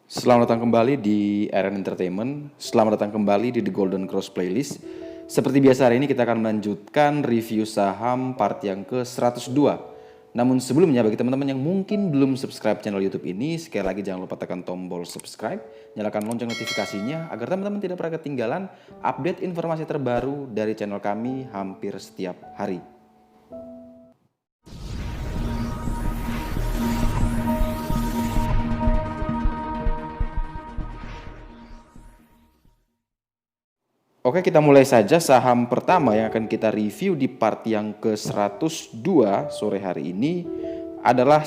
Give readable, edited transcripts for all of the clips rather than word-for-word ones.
Selamat datang kembali di RN Entertainment. Selamat datang kembali di The Golden Cross Playlist. Seperti biasa hari ini kita akan melanjutkan review saham part yang ke-102. Namun sebelumnya bagi teman-teman yang mungkin belum subscribe channel YouTube ini, sekali lagi jangan lupa tekan tombol subscribe, nyalakan lonceng notifikasinya agar teman-teman tidak pernah ketinggalan update informasi terbaru dari channel kami hampir setiap hari. Oke, kita mulai saja. Saham pertama yang akan kita review di part yang ke-102 sore hari ini adalah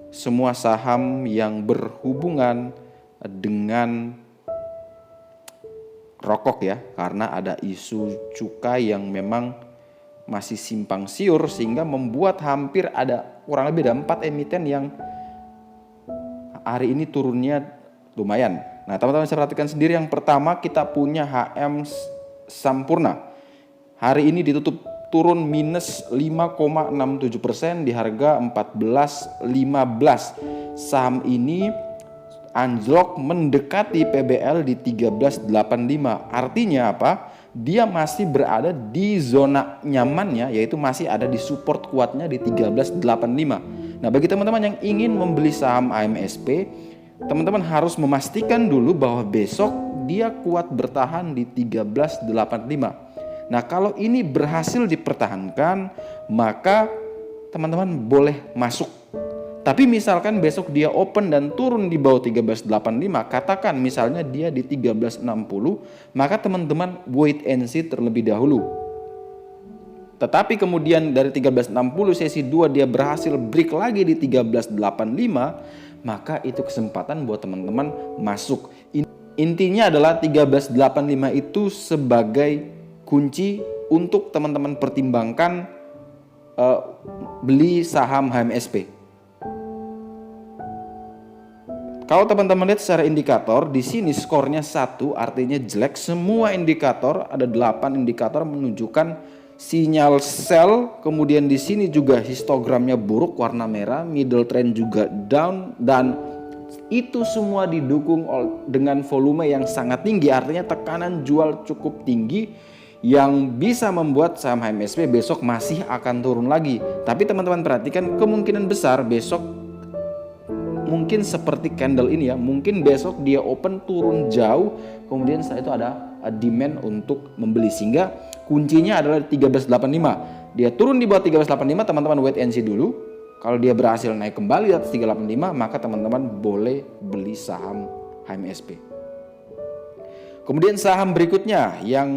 semua saham yang berhubungan dengan rokok ya, karena ada isu cukai yang memang masih simpang siur sehingga membuat hampir ada kurang lebih ada 4 emiten yang hari ini turunnya lumayan. Nah, teman-teman bisa perhatikan sendiri, yang pertama kita punya HM Sampurna. Hari ini ditutup turun minus 5,67% di harga 14.15. Saham ini anjlok mendekati PBL di 13.85. Artinya apa? Dia masih berada di zona nyamannya, yaitu masih ada di support kuatnya di 13.85. Nah, bagi teman-teman yang ingin membeli saham AMSP, teman-teman harus memastikan dulu bahwa besok dia kuat bertahan di 13.85. Nah, kalau ini berhasil dipertahankan, maka teman-teman boleh masuk. Tapi misalkan besok dia open dan turun di bawah 13.85, katakan misalnya dia di 13.60, maka teman-teman wait and see terlebih dahulu. Tetapi kemudian dari 13.60 sesi 2 dia berhasil break lagi di 13.85, maka itu kesempatan buat teman-teman masuk. Intinya adalah 13.85 itu sebagai kunci untuk teman-teman pertimbangkan beli saham HMSP. Kalau teman-teman lihat secara indikator, di sini skornya 1 artinya jelek. Semua indikator, ada 8 indikator menunjukkan sinyal sell, kemudian di sini juga histogramnya buruk warna merah, middle trend juga down, dan itu semua didukung dengan volume yang sangat tinggi, artinya tekanan jual cukup tinggi yang bisa membuat saham HMSP besok masih akan turun lagi. Tapi teman-teman perhatikan, kemungkinan besar besok mungkin seperti candle ini ya, mungkin besok dia open turun jauh, kemudian setelah itu ada demand untuk membeli, sehingga kuncinya adalah 13.85. Dia turun di bawah 13.85, teman-teman wait and see dulu. Kalau dia berhasil naik kembali di atas 13.85, maka teman-teman boleh beli saham HMSP. Kemudian saham berikutnya yang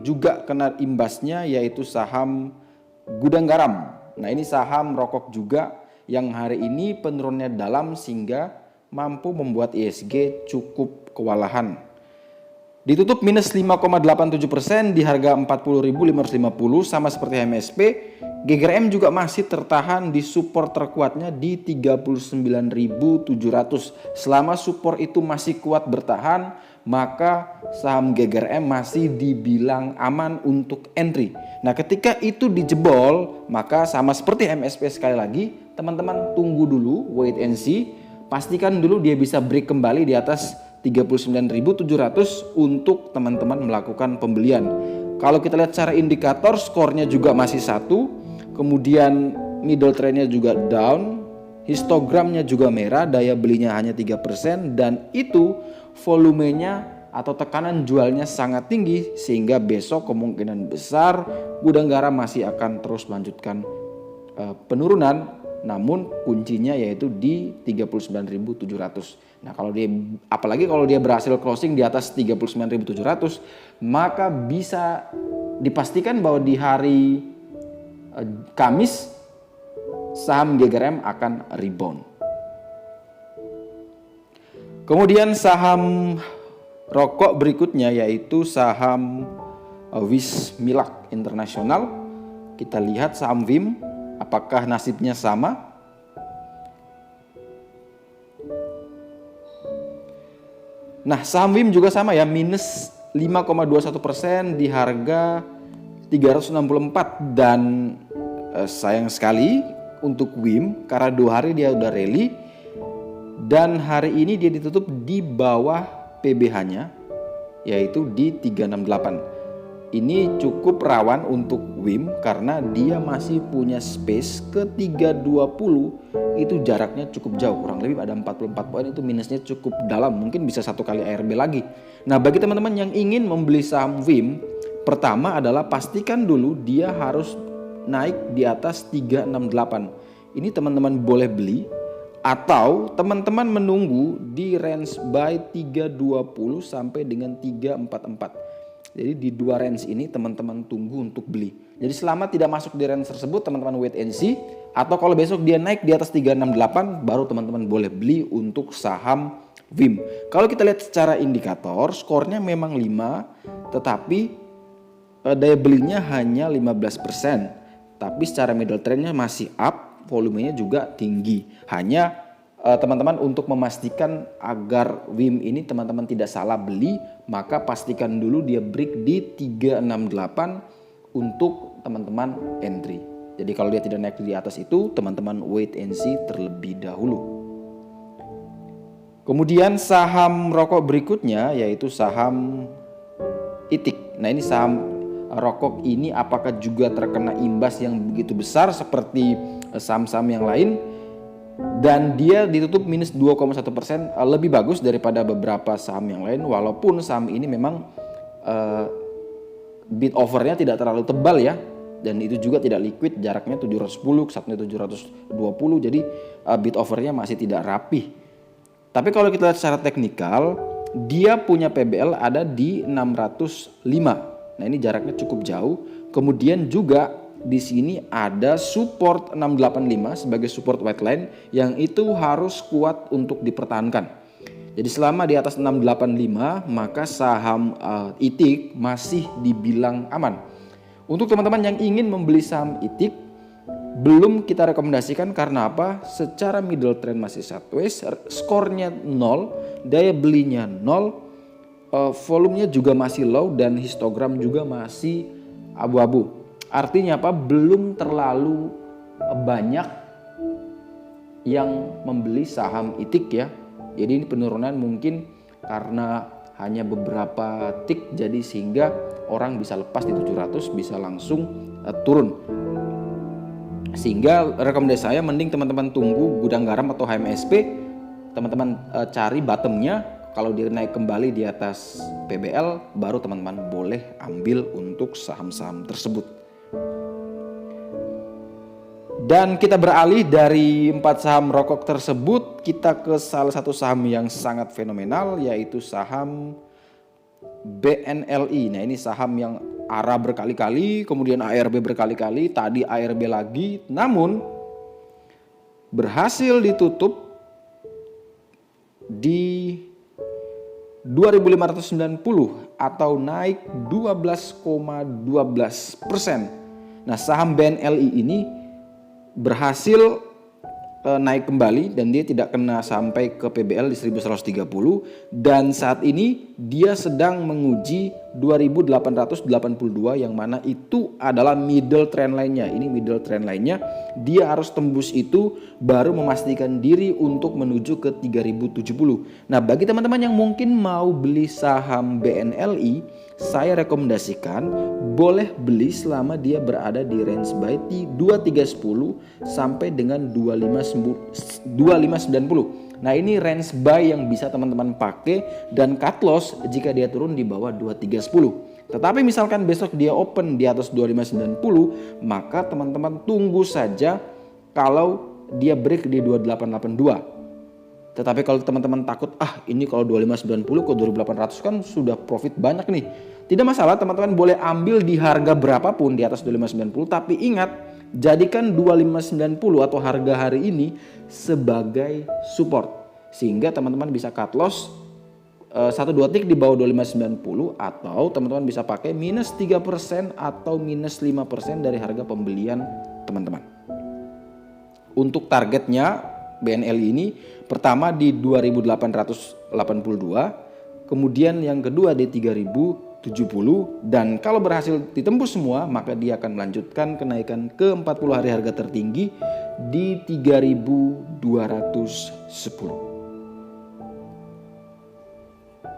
juga kena imbasnya yaitu saham Gudang Garam. Nah, ini saham rokok juga yang hari ini penurunannya dalam sehingga mampu membuat ISG cukup kewalahan. Ditutup minus 5,87% di harga 40.550, sama seperti HMSP. GGRM juga masih tertahan di support terkuatnya di 39.700. Selama support itu masih kuat bertahan, maka saham GGRM masih dibilang aman untuk entry. Nah, ketika itu dijebol, maka sama seperti HMSP sekali lagi, teman-teman tunggu dulu, wait and see. Pastikan dulu dia bisa break kembali di atas 39.700 untuk teman-teman melakukan pembelian. Kalau kita lihat secara indikator, skornya juga masih 1, kemudian middle trendnya juga down, histogramnya juga merah, daya belinya hanya 3%, dan itu volumenya atau tekanan jualnya sangat tinggi, sehingga besok kemungkinan besar Gudang Garam masih akan terus melanjutkan penurunan, namun kuncinya yaitu di 39.700. Nah, apalagi kalau dia berhasil closing di atas 39.700, maka bisa dipastikan bahwa di hari Kamis saham GGRM akan rebound. Kemudian saham rokok berikutnya yaitu saham Wismilak Internasional. Kita lihat saham WIM, apakah nasibnya sama? Nah, saham WIM juga sama ya, minus 5,21% di harga 364, dan sayang sekali untuk WIM karena 2 hari dia udah rally Dan hari ini dia ditutup di bawah PBH-nya, yaitu di 368. Ini cukup rawan untuk WIM karena dia masih punya space ke 320. Itu jaraknya cukup jauh, kurang lebih ada 44 poin, itu minusnya cukup dalam, mungkin bisa 1 kali ARB lagi. Nah, bagi teman-teman yang ingin membeli saham WIM, pertama adalah pastikan dulu dia harus naik di atas 368. Ini teman-teman boleh beli, atau teman-teman menunggu di range buy 320 sampai dengan 344. Jadi di dua range ini teman-teman tunggu untuk beli. Jadi selama tidak masuk di range tersebut, teman-teman wait and see. Atau kalau besok dia naik di atas 368, baru teman-teman boleh beli untuk saham WIM. Kalau kita lihat secara indikator, skornya memang 5, tetapi daya belinya hanya 15%. Tapi secara middle trendnya masih up, volumenya juga tinggi. Hanya teman-teman untuk memastikan agar WIM ini teman-teman tidak salah beli, maka pastikan dulu dia break di 368 untuk teman-teman entry. Jadi kalau dia tidak naik di atas itu, teman-teman wait and see terlebih dahulu. Kemudian saham rokok berikutnya yaitu saham ITIK. Nah, ini saham rokok ini apakah juga terkena imbas yang begitu besar seperti saham-saham yang lain? Dan dia ditutup minus 2,1%, lebih bagus daripada beberapa saham yang lain, walaupun saham ini memang bid overnya tidak terlalu tebal ya, dan itu juga tidak liquid, jaraknya 710, satunya 720, jadi bid overnya masih tidak rapih. Tapi kalau kita lihat secara teknikal, dia punya PBL ada di 605. Nah, ini jaraknya cukup jauh. Kemudian juga di sini ada support 685 sebagai support white line yang itu harus kuat untuk dipertahankan. Jadi selama di atas 685 maka saham ITIK masih dibilang aman. Untuk teman-teman yang ingin membeli saham ITIK, belum kita rekomendasikan karena apa? Secara middle trend masih sideways, skornya 0, daya belinya 0, volumenya juga masih low dan histogram juga masih abu-abu. Artinya apa? Belum terlalu banyak yang membeli saham ITIK ya. Jadi ini penurunan mungkin karena hanya beberapa tick, jadi sehingga orang bisa lepas di 700, bisa langsung turun. Sehingga rekomendasi saya mending teman-teman tunggu gudang garam atau HMSP, teman-teman cari bottomnya. Kalau dia naik kembali di atas PBL, baru teman-teman boleh ambil untuk saham-saham tersebut. Dan kita beralih dari 4 saham rokok tersebut, kita ke salah satu saham yang sangat fenomenal, yaitu saham BNLI. Nah, ini saham yang ARA berkali-kali, kemudian ARB berkali-kali, tadi ARB lagi, namun berhasil ditutup di 2.590 atau naik 12,12%. Nah, saham BNLI ini berhasil naik kembali dan dia tidak kena sampai ke PBL di 1130, dan saat ini dia sedang menguji 2882 yang mana itu adalah middle trend line-nya. Ini middle trend line-nya, dia harus tembus itu baru memastikan diri untuk menuju ke 3070. Nah, bagi teman-teman yang mungkin mau beli saham BNLI, saya rekomendasikan boleh beli selama dia berada di range buy 2310 sampai dengan 2590. Nah, ini range buy yang bisa teman-teman pakai dan cut loss jika dia turun di bawah 2310. Tetapi misalkan besok dia open di atas 2590, maka teman-teman tunggu saja kalau dia break di 2882. Tetapi kalau teman-teman takut, ini kalau 2590 ke 2800 kan sudah profit banyak nih. Tidak masalah, teman-teman boleh ambil di harga berapapun di atas 2590, tapi ingat, jadikan 2590 atau harga hari ini sebagai support. Sehingga teman-teman bisa cut loss 1-2 tick di bawah 2590, atau teman-teman bisa pakai minus 3% atau minus 5% dari harga pembelian teman-teman. Untuk targetnya BNLI ini pertama di 2882, kemudian yang kedua di 3070, dan kalau berhasil ditembus semua maka dia akan melanjutkan kenaikan ke 40 hari harga tertinggi di 3210.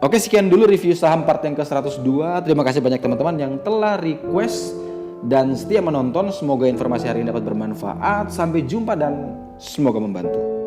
Oke, sekian dulu review saham part yang ke-102. Terima kasih banyak teman-teman yang telah request dan setia menonton. Semoga informasi hari ini dapat bermanfaat. Sampai jumpa dan semoga membantu.